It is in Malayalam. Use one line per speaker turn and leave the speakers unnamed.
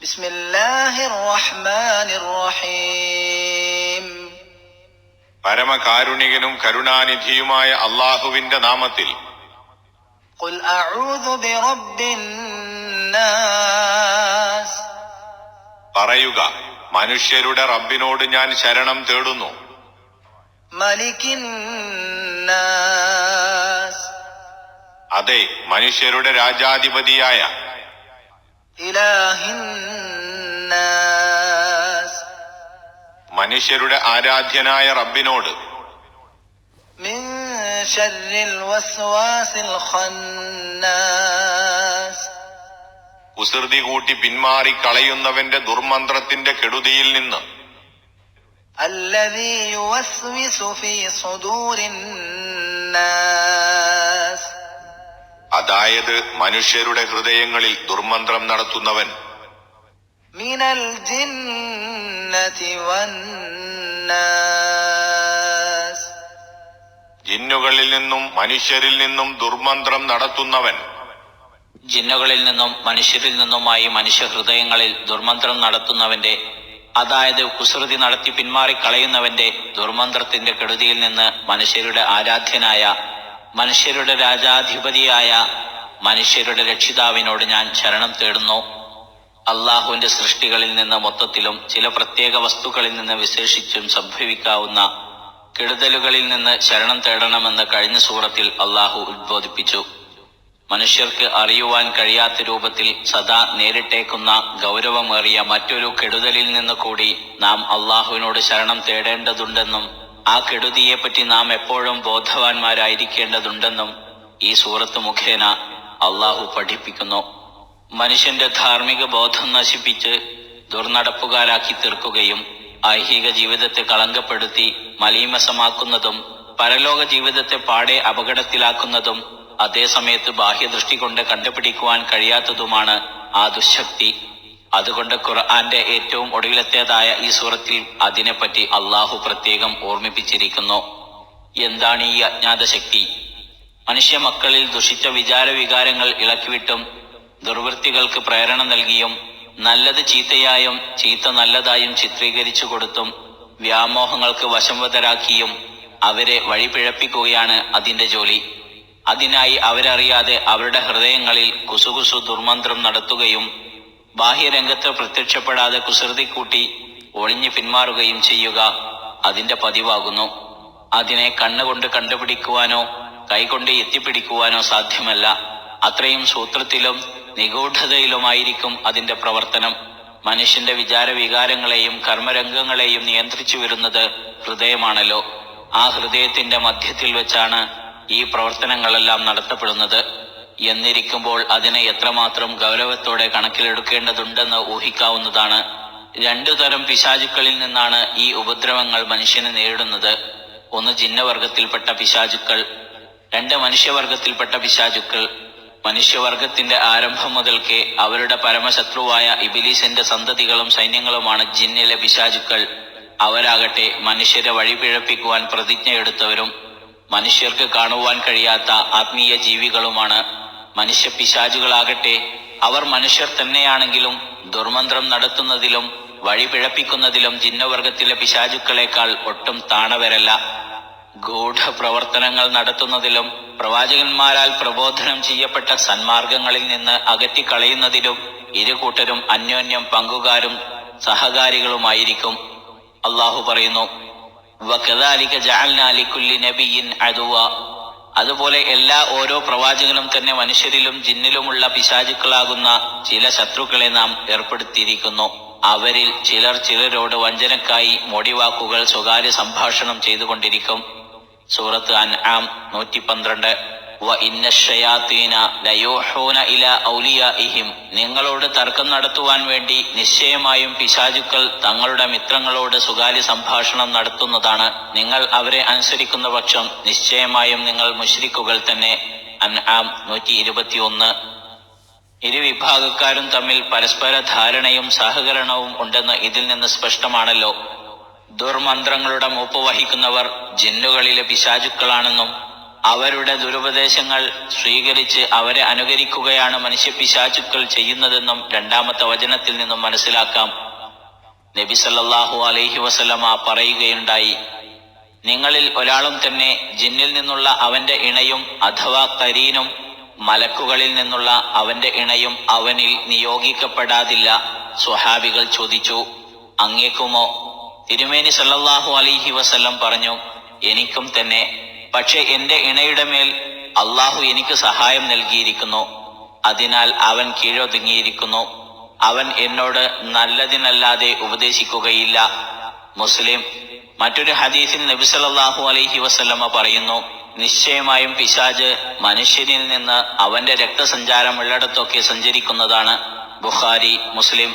ബിസ്മില്ലാഹിർ റഹ്മാനിർ റഹീം.
പരമകാരുണികനും കരുണാനിധിയുമായ അല്ലാഹുവിന്റെ നാമത്തിൽ.
ഖുൽ അഊദു ബിറബ്ബിൻ നാസ്.
പറയുക, മനുഷ്യരുടെ റബ്ബിനോട് ഞാൻ ശരണം തേടുന്നു.
മലിക്കിൻ നാസ്.
അതെ, മനുഷ്യരുടെ രാജാധിപതിയായ.
ഇലാഹിൻ നാസ്.
മനുഷ്യരുടെ ആരാധ്യനായ റബ്ബിനോട്.
മിൻ ശർരിൽ വസ്വാസിൽ ഖന്നാസ്.
കുസൃതി കൂട്ടി പിന്മാറി കളയുന്നവന്റെ ദുർമന്ത്രത്തിന്റെ കെടുതിയിൽ നിന്ന്.
അല്ലദീ യുവസ്വിസു ഫീ സുദൂരിൻ നാസ്.
അതായത് മനുഷ്യരുടെ ഹൃദയങ്ങളിൽ ദുർമന്ത്രം നടത്തുന്നവൻ.
മിനൽ ജിന്നതി വന്നാസ്.
ജിന്നുകളിൽ നിന്നും മനുഷ്യരിൽ നിന്നും ദുർമന്ത്രം നടത്തുന്നവൻ.
ജിന്നുകളിൽ നിന്നും മനുഷ്യരിൽ നിന്നുമായി മനുഷ്യ ഹൃദയങ്ങളിൽ ദുർമന്ത്രം നടത്തുന്നവന്റെ, അതായത് കുസൃതി നടത്തി പിന്മാറിക്കളയുന്നവന്റെ ദുർമന്ത്രത്തിന്റെ കെടുതിയിൽ നിന്ന് മനുഷ്യരുടെ ആരാധ്യനായ, മനുഷ്യരുടെ രാജാധിപതിയായ, മനുഷ്യരുടെ രക്ഷിതാവിനോട് ഞാൻ ശരണം തേടുന്നു. അള്ളാഹുവിന്റെ സൃഷ്ടികളിൽ നിന്ന് മൊത്തത്തിലും ചില പ്രത്യേക വസ്തുക്കളിൽ നിന്ന് വിശേഷിച്ചും സംഭവിക്കാവുന്ന കെടുതലുകളിൽ നിന്ന് ശരണം തേടണമെന്ന് കഴിഞ്ഞ സൂറത്തിൽ അള്ളാഹു ഉദ്ബോധിപ്പിച്ചു. മനുഷ്യർക്ക് അറിയുവാൻ കഴിയാത്ത രൂപത്തിൽ സദാ നേരിട്ടേക്കുന്ന ഗൗരവമേറിയ മറ്റൊരു കെടുതലിൽ നിന്ന് കൂടി നാം അള്ളാഹുവിനോട് ശരണം തേടേണ്ടതുണ്ടെന്നും ആ കെടുതിയെപ്പറ്റി നാം എപ്പോഴും ബോധവാന്മാരായിരിക്കേണ്ടതുണ്ടെന്നും ഈ സൂറത്ത് മുഖേന അള്ളാഹു പഠിപ്പിക്കുന്നു. മനുഷ്യന്റെ ധാർമ്മിക ബോധം നശിപ്പിച്ച് ദുർനടപ്പുകാരാക്കി തീർക്കുകയും ഐഹിക ജീവിതത്തെ കളങ്കപ്പെടുത്തി മലീമസമാക്കുന്നതും പരലോക ജീവിതത്തെ പാടെ അപകടത്തിലാക്കുന്നതും അതേസമയത്ത് ബാഹ്യദൃഷ്ടി കൊണ്ട് കണ്ടുപിടിക്കുവാൻ കഴിയാത്തതുമാണ് ആ ദുശക്തി. അതുകൊണ്ട് ഖുർആന്റെ ഏറ്റവും ഒടുവിലത്തേതായ ഈ സൂറത്തിൽ അതിനെപ്പറ്റി അള്ളാഹു പ്രത്യേകം ഓർമ്മിപ്പിച്ചിരിക്കുന്നു. എന്താണ് ഈ അജ്ഞാത ശക്തി? മനുഷ്യ മക്കളിൽ ദുഷിച്ച വിചാരവികാരങ്ങൾ ഇളക്കിവിട്ടും ദുർവൃത്തികൾക്ക് പ്രേരണ നൽകിയും നല്ലത് ചീത്തയായും ചീത്ത നല്ലതായും ചിത്രീകരിച്ചു കൊടുത്തും വ്യാമോഹങ്ങൾക്ക് വശംവദരാക്കിയും അവരെ വഴിപിഴപ്പിക്കുകയാണ് അതിന്റെ ജോലി. അതിനായി അവരറിയാതെ അവരുടെ ഹൃദയങ്ങളിൽ കുസുകുസു ദുർമന്ത്രം നടത്തുകയും ബാഹ്യരംഗത്ത് പ്രത്യക്ഷപ്പെടാതെ കുസൃതി കൂട്ടി ഒളിഞ്ഞു പിന്മാറുകയും ചെയ്യുക അതിന്റെ പതിവാകുന്നു. അതിനെ കണ്ണുകൊണ്ട് കണ്ടുപിടിക്കുവാനോ കൈകൊണ്ട് എത്തിപ്പിടിക്കുവാനോ സാധ്യമല്ല. അത്രയും സൂത്രത്തിലും നിഗൂഢതയിലുമായിരിക്കും അതിന്റെ പ്രവർത്തനം. മനുഷ്യന്റെ വിചാരവികാരങ്ങളെയും കർമ്മരംഗങ്ങളെയും നിയന്ത്രിച്ചു വരുന്നത് ഹൃദയമാണല്ലോ. ആ ഹൃദയത്തിന്റെ മധ്യത്തിൽ വെച്ചാണ് ഈ പ്രവർത്തനങ്ങളെല്ലാം നടത്തപ്പെടുന്നത്. എന്നിരിക്കുമ്പോൾ അതിനെ എത്രമാത്രം ഗൗരവത്തോടെ കണക്കിലെടുക്കേണ്ടതുണ്ടെന്ന് ഊഹിക്കാവുന്നതാണ്. രണ്ടു തരം പിശാചുക്കളിൽ നിന്നാണ് ഈ ഉപദ്രവങ്ങൾ മനുഷ്യനെ നേരിടുന്നത്. ഒന്ന് ജിന്നവർഗത്തിൽപ്പെട്ട പിശാചുക്കൾ, രണ്ട് മനുഷ്യവർഗത്തിൽപ്പെട്ട പിശാചുക്കൾ. മനുഷ്യവർഗത്തിന്റെ ആരംഭം മുതൽക്കേ അവരുടെ പരമശത്രുവായ ഇബിലീസിന്റെ സന്തതികളും സൈന്യങ്ങളുമാണ് ജിന്നിലെ പിശാചുക്കൾ. അവരാകട്ടെ മനുഷ്യരെ വഴിപിഴപ്പിക്കുവാൻ പ്രതിജ്ഞയെടുത്തവരും മനുഷ്യർക്ക് കാണുവാൻ കഴിയാത്ത ആത്മീയ ജീവികളുമാണ്. മനുഷ്യ പിശാചുകളാകട്ടെ അവർ മനുഷ്യർ തന്നെയാണെങ്കിലും ദുർമന്ത്രം നടത്തുന്നതിലും വഴിപിഴപ്പിക്കുന്നതിലും ജിന്നവർഗത്തിലെ പിശാചുക്കളെക്കാൾ ഒട്ടും താണവരല്ല. ഗൂഢപ്രവർത്തനങ്ങൾ നടത്തുന്നതിലും പ്രവാചകന്മാരാൽ പ്രബോധനം ചെയ്യപ്പെട്ട സന്മാർഗങ്ങളിൽ നിന്ന് അകറ്റിക്കളയുന്നതിലും ഇരുകൂട്ടരും അന്യോന്യം പങ്കുകാരും സഹകാരികളുമായിരിക്കും. അള്ളാഹു പറയുന്നു, വകദാലിക ജഅൽനാ ലികുല്ലി നബിയ്യിൻ അദുവ. അതുപോലെ ഓരോ പ്രവാചകനും തന്നെ മനുഷ്യരിലും ജിന്നിലുമുള്ള പിശാചുക്കളാകുന്ന ചില ശത്രുക്കളെ നാം ഏർപ്പെടുത്തിയിരിക്കുന്നു. അവരിൽ ചിലർ ചിലരോട് വഞ്ചനക്കായി മൊടിവാക്കുകൾ സ്വകാര്യ സംഭാഷണം ചെയ്തുകൊണ്ടിരിക്കും. സൂറത്ത് അൻആം 112. വ ഇന്നശ്ശയാത്തീന ലയൂഹൂന ഇലാ ഔലിയാഇഹിം. നിങ്ങളോട് തർക്കം നടത്തുവാൻ വേണ്ടി നിശ്ചയമായും പിശാചുക്കൾ തങ്ങളുടെ മിത്രങ്ങളോട് സ്വകാര്യ സംഭാഷണം നടത്തുന്നതാണ്. നിങ്ങൾ അവരെ അനുസരിക്കുന്ന പക്ഷം നിശ്ചയമായും നിങ്ങൾ മുശ്രിക്കുകൾ തന്നെ. അൻആം 121. ഇരുവിഭാഗക്കാരും തമ്മിൽ പരസ്പര ധാരണയും സഹകരണവും ഉണ്ടെന്ന് ഇതിൽ നിന്ന് സ്പഷ്ടമാണല്ലോ. ദുർമന്ത്രങ്ങളുടെ മൂപ്പ് വഹിക്കുന്നവർ ജിന്നുകളിലെ പിശാചുക്കളാണെന്നും അവരുടെ ദുരുപദേശങ്ങൾ സ്വീകരിച്ച് അവരെ അനുകരിക്കുകയാണ് മനുഷ്യപിശാചുക്കൾ ചെയ്യുന്നതെന്നും രണ്ടാമത്തെ വചനത്തിൽ നിന്നും മനസ്സിലാക്കാം. നബി സല്ലല്ലാഹു അലൈഹി വസല്ലമ പറയുകയുണ്ടായി, നിങ്ങളിൽ ഒരാളും തന്നെ ജിന്നിൽ നിന്നുള്ള അവന്റെ ഇണയും അഥവാ കരീനും മലക്കുകളിൽ നിന്നുള്ള അവന്റെ ഇണയും അവനിൽ നിയോഗിക്കപ്പെടാതില്ല. സ്വഹാബികൾ ചോദിച്ചു, അങ്ങേക്കുമോ? തിരുമേനി സല്ലല്ലാഹു അലൈഹി വസല്ലം പറഞ്ഞു, എനിക്കും തന്നെ. പക്ഷെ എന്റെ ഇണയുടെ മേൽ അള്ളാഹു എനിക്ക് സഹായം നൽകിയിരിക്കുന്നു. അതിനാൽ അവൻ കീഴൊതുങ്ങിയിരിക്കുന്നു. അവൻ എന്നോട് നല്ലതിനല്ലാതെ ഉപദേശിക്കുകയില്ല. മുസ്ലിം. മറ്റൊരു ഹദീസിൽ നബി സല്ലല്ലാഹു അലൈഹി വസല്ലമ പറയുന്നു, നിശ്ചയമായും പിശാച് മനുഷ്യനിൽ നിന്ന് അവന്റെ രക്തസഞ്ചാരം ഉള്ളിടത്തൊക്കെ സഞ്ചരിക്കുന്നതാണ്. ബുഖാരി, മുസ്ലിം.